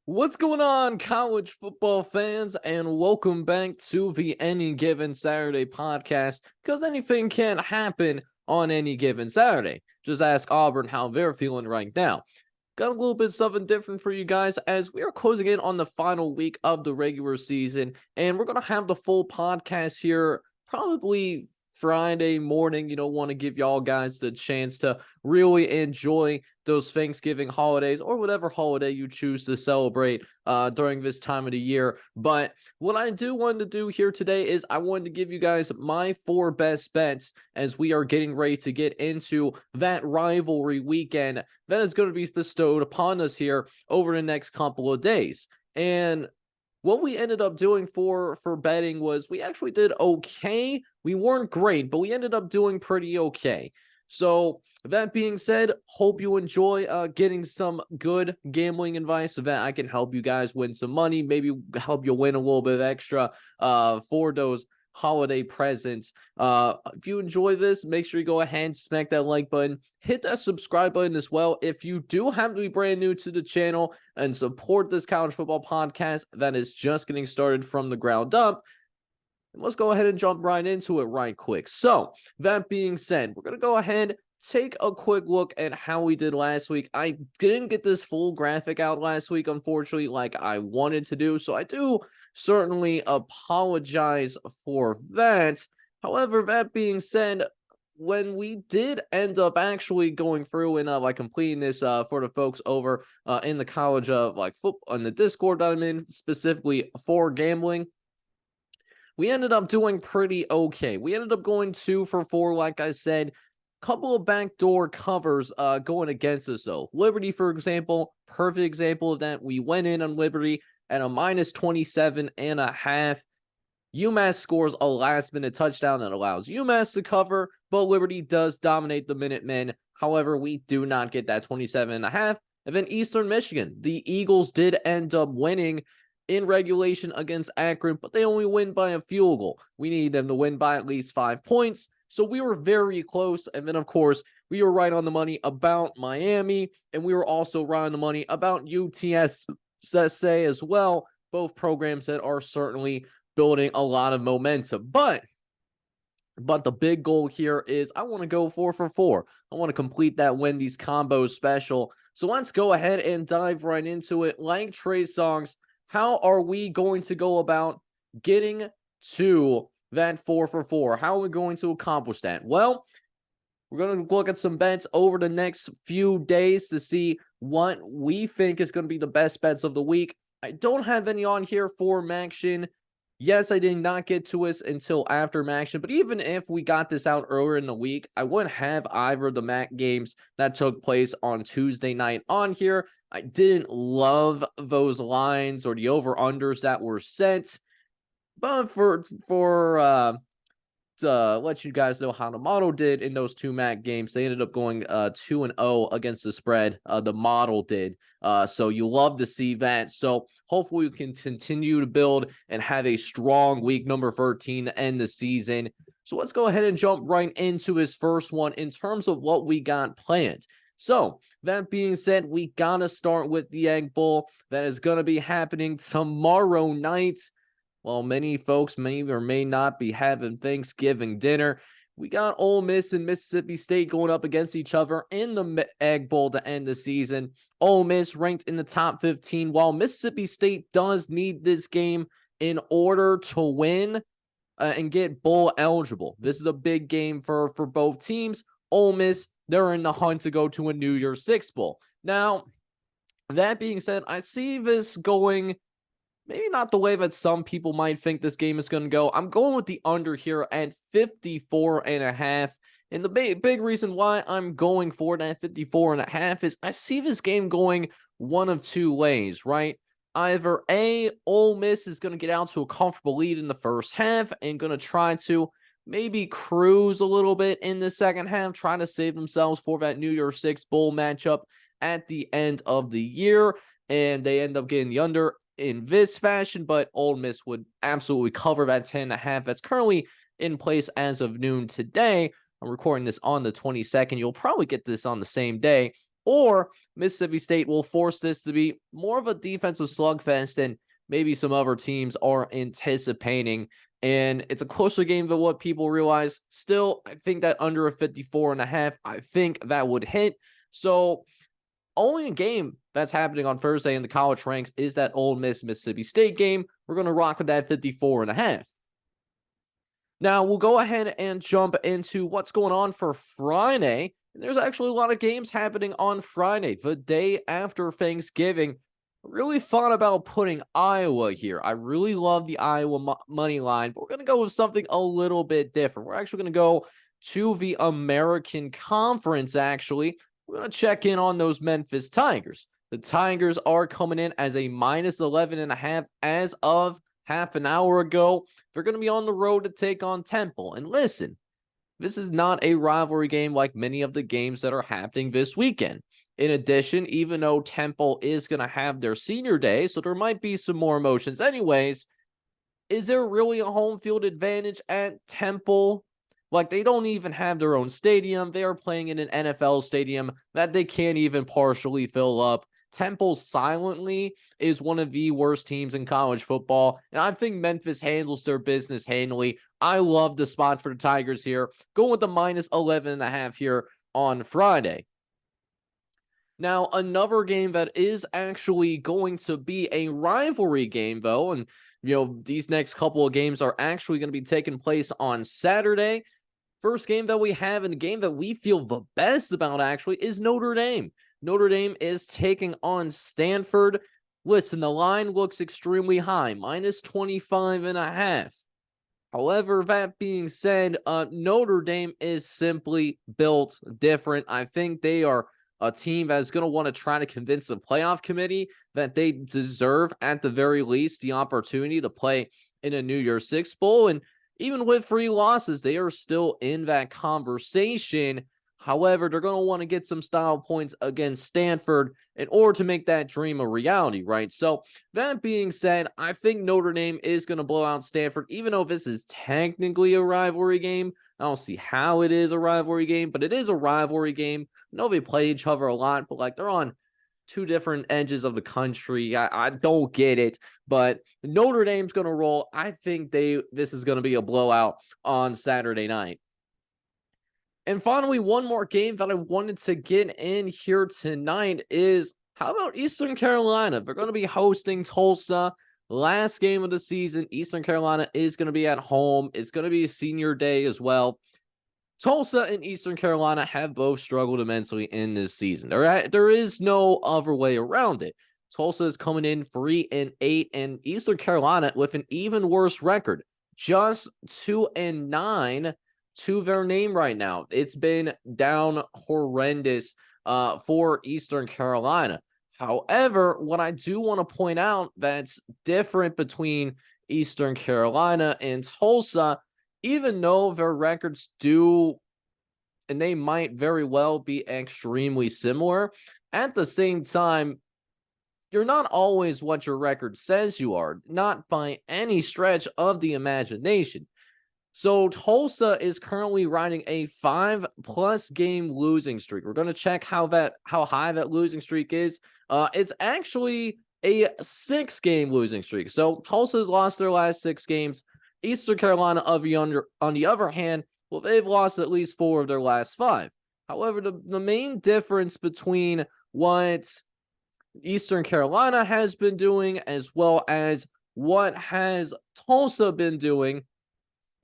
What's going on, college football fans, and welcome back to the Any Given Saturday podcast, because anything can happen on any given Saturday. Just ask Auburn how they're feeling right now. Got a little bit something different for you guys as we are closing in on the final week of the regular season, and we're going to have the full podcast here probably Friday morning. Want to give y'all guys the chance to really enjoy those Thanksgiving holidays or whatever holiday you choose to celebrate during this time of the year. But what I do want to do here today is I wanted to give you guys my 4 best bets as we are getting ready to get into that rivalry weekend that is going to be bestowed upon us here over the next couple of days. And what we ended up doing for betting was we actually did okay. We weren't great, but we ended up doing pretty okay. So that being said, hope you enjoy getting some good gambling advice so that I can help you guys win some money, maybe help you win a little bit of extra for those holiday presents. If you enjoy this, make sure you go ahead and smack that like button, hit that subscribe button as well. If you do happen to be brand new to the channel and support this college football podcast that is just getting started from the ground up, let's go ahead and jump right into it right quick. So that being said, we're going to go ahead, take a quick look at how we did last week. I didn't get this full graphic out last week, unfortunately, like I wanted to do. So I do certainly apologize for that. However, that being said, when we did end up actually going through and completing this for the folks over in the college of football on the Discord that I'm in specifically for gambling, we ended up doing pretty okay. We ended up going 2 for 4, like I said. Couple of backdoor covers going against us, though. Liberty, for example, perfect example of that. We went in on Liberty at a minus 27.5. UMass scores a last-minute touchdown that allows UMass to cover, but Liberty does dominate the Minutemen. However, we do not get that 27.5. And then Eastern Michigan, the Eagles did end up winning in regulation against Akron, but they only win by a field goal. We need them to win by at least 5 points. So we were very close. And then, of course, we were right on the money about Miami, and we were also right on the money about UTSA as well. Both programs that are certainly building a lot of momentum. But the big goal here is I want to go 4 for 4. I want to complete that Wendy's combo special. So let's go ahead and dive right into it. Like Trey Songz, how are we going to go about getting to that 4 for 4? How are we going to accomplish that? Well, we're going to look at some bets over the next few days to see what we think is going to be the best bets of the week. I don't have any on here for Maction. Yes, I did not get to us until after Maction, but even if we got this out earlier in the week, I wouldn't have either of the MAC games that took place on Tuesday night on here. I didn't love those lines or the over-unders that were set, but to let you guys know how the model did in those 2 MAC games, they ended up going 2-0 against the spread. The model did. So you love to see that. So hopefully we can continue to build and have a strong week number 13 to end the season. So let's go ahead and jump right into his first one in terms of what we got planned. So that being said, we got to start with the Egg Bowl that is going to be happening tomorrow night. While many folks may or may not be having Thanksgiving dinner, we got Ole Miss and Mississippi State going up against each other in the Egg Bowl to end the season. Ole Miss ranked in the top 15, while Mississippi State does need this game in order to win and get bowl eligible. This is a big game for both teams. Ole Miss, they're in the hunt to go to a New Year's Six Bowl. Now, that being said, I see this going maybe not the way that some people might think this game is going to go. I'm going with the under here at 54.5. And the big reason why I'm going for it at 54.5 is I see this game going one of 2 ways, right? Either A, Ole Miss is going to get out to a comfortable lead in the first half and going to try to maybe cruise a little bit in the second half, trying to save themselves for that New Year's Six Bowl matchup at the end of the year. And they end up getting the under in this fashion, but Ole Miss would absolutely cover that 10.5 that's currently in place as of noon today. I'm recording this on the 22nd. You'll probably get this on the same day. or Mississippi State will force this to be more of a defensive slugfest than maybe some other teams are anticipating. And it's a closer game than what people realize. Still, I think that under a 54.5, I think that would hit. So only a game that's happening on Thursday in the college ranks is that Ole Miss Mississippi State game. We're going to rock with that 54.5. Now, we'll go ahead and jump into what's going on for Friday. And there's actually a lot of games happening on Friday, the day after Thanksgiving. Really thought about putting Iowa here. I really love the Iowa money line, but we're going to go with something a little bit different. We're actually going to go to the American Conference, actually. We're going to check in on those Memphis Tigers. The Tigers are coming in as a minus 11.5 as of half an hour ago. They're going to be on the road to take on Temple. And listen, this is not a rivalry game like many of the games that are happening this weekend. In addition, even though Temple is going to have their senior day, so there might be some more emotions anyways, is there really a home field advantage at Temple? Like, they don't even have their own stadium. They are playing in an NFL stadium that they can't even partially fill up. Temple silently is one of the worst teams in college football, and I think Memphis handles their business handily. I love the spot for the Tigers here. Going with the minus 11.5 here on Friday. Now, another game that is actually going to be a rivalry game, though, and, these next couple of games are actually going to be taking place on Saturday. First game that we have, and the game that we feel the best about, actually, is Notre Dame. Notre Dame is taking on Stanford. Listen, the line looks extremely high, minus 25.5. However, that being said, Notre Dame is simply built different. I think they are a team that is going to want to try to convince the playoff committee that they deserve, at the very least, the opportunity to play in a New Year's Six Bowl. And even with 3 losses, they are still in that conversation. However, they're going to want to get some style points against Stanford in order to make that dream a reality, right? So that being said, I think Notre Dame is going to blow out Stanford, even though this is technically a rivalry game. I don't see how it is a rivalry game, but it is a rivalry game. I know they play each other a lot, but they're on 2 different edges of the country. I don't get it, but Notre Dame's going to roll. I think this is going to be a blowout on Saturday night. And finally, one more game that I wanted to get in here tonight is, how about Eastern Carolina? They're going to be hosting Tulsa. Last game of the season. Eastern Carolina is going to be at home. It's going to be a senior day as well. Tulsa and Eastern Carolina have both struggled immensely in this season. There is no other way around it. Tulsa is coming in 3-8, and Eastern Carolina with an even worse record, just 2-9 to their name right now. It's been down horrendous for Eastern Carolina. However, what I do want to point out that's different between Eastern Carolina and Tulsa, even though their records do, and they might very well be extremely similar, at the same time, you're not always what your record says you are, not by any stretch of the imagination. So Tulsa is currently riding a 5+ game losing streak. We're going to check how high that losing streak is. It's actually a 6-game losing streak. So Tulsa has lost their last 6 games. Eastern Carolina, on the other hand, well, they've lost at least 4 of their last 5. However, the main difference between what Eastern Carolina has been doing as well as what has Tulsa been doing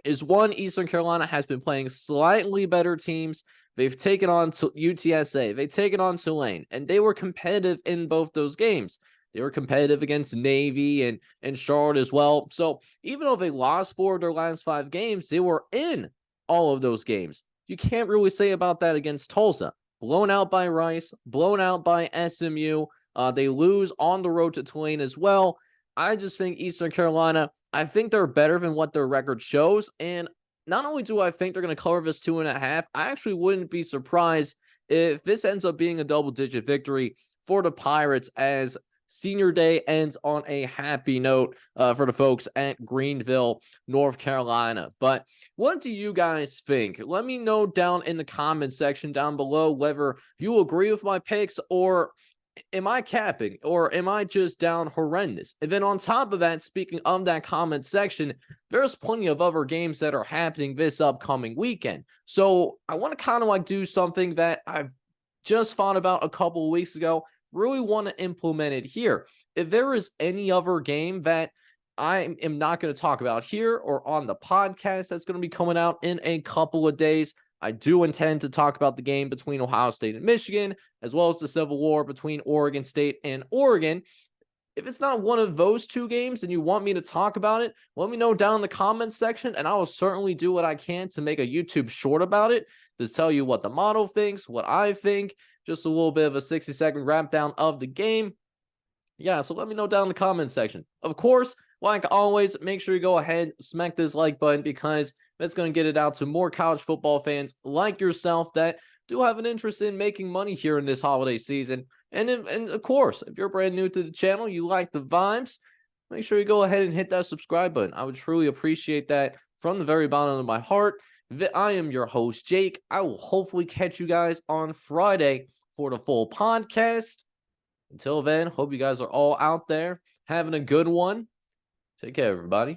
is, one, Eastern Carolina has been playing slightly better teams. They've taken on UTSA. They've taken on Tulane, and they were competitive in both those games. They were competitive against Navy and Charlotte as well. So even though they lost 4 of their last 5 games, they were in all of those games. You can't really say about that against Tulsa. Blown out by Rice, blown out by SMU. They lose on the road to Tulane as well. I just think Eastern Carolina, I think they're better than what their record shows. And not only do I think they're going to cover this 2.5, I actually wouldn't be surprised if this ends up being a double-digit victory for the Pirates, as senior day ends on a happy note for the folks at Greenville, North Carolina. But what do you guys think? Let me know down in the comment section down below whether you agree with my picks, or am I capping, or am I just down horrendous? And then on top of that, speaking of that comment section, there's plenty of other games that are happening this upcoming weekend. So I want to kind of like do something that I've just thought about a couple of weeks ago, really want to implement it here. If there is any other game that I am not going to talk about here or on the podcast that's going to be coming out in a couple of days, I do intend to talk about the game between Ohio State and Michigan, as well as the Civil War between Oregon State and Oregon. If it's not one of those two games and you want me to talk about it, let me know down in the comments section, and I will certainly do what I can to make a YouTube short about it, to tell you what the model thinks, what I think, just a little bit of a 60-second wrap down of the game. Yeah, so let me know down in the comments section. Of course, like always, make sure you go ahead, smack this like button, because that's going to get it out to more college football fans like yourself that do have an interest in making money here in this holiday season. And of course, if you're brand new to the channel, you like the vibes, make sure you go ahead and hit that subscribe button. I would truly appreciate that from the very bottom of my heart. I am your host, Jake. I will hopefully catch you guys on Friday for the full podcast. Until then, hope you guys are all out there having a good one. Take care, everybody.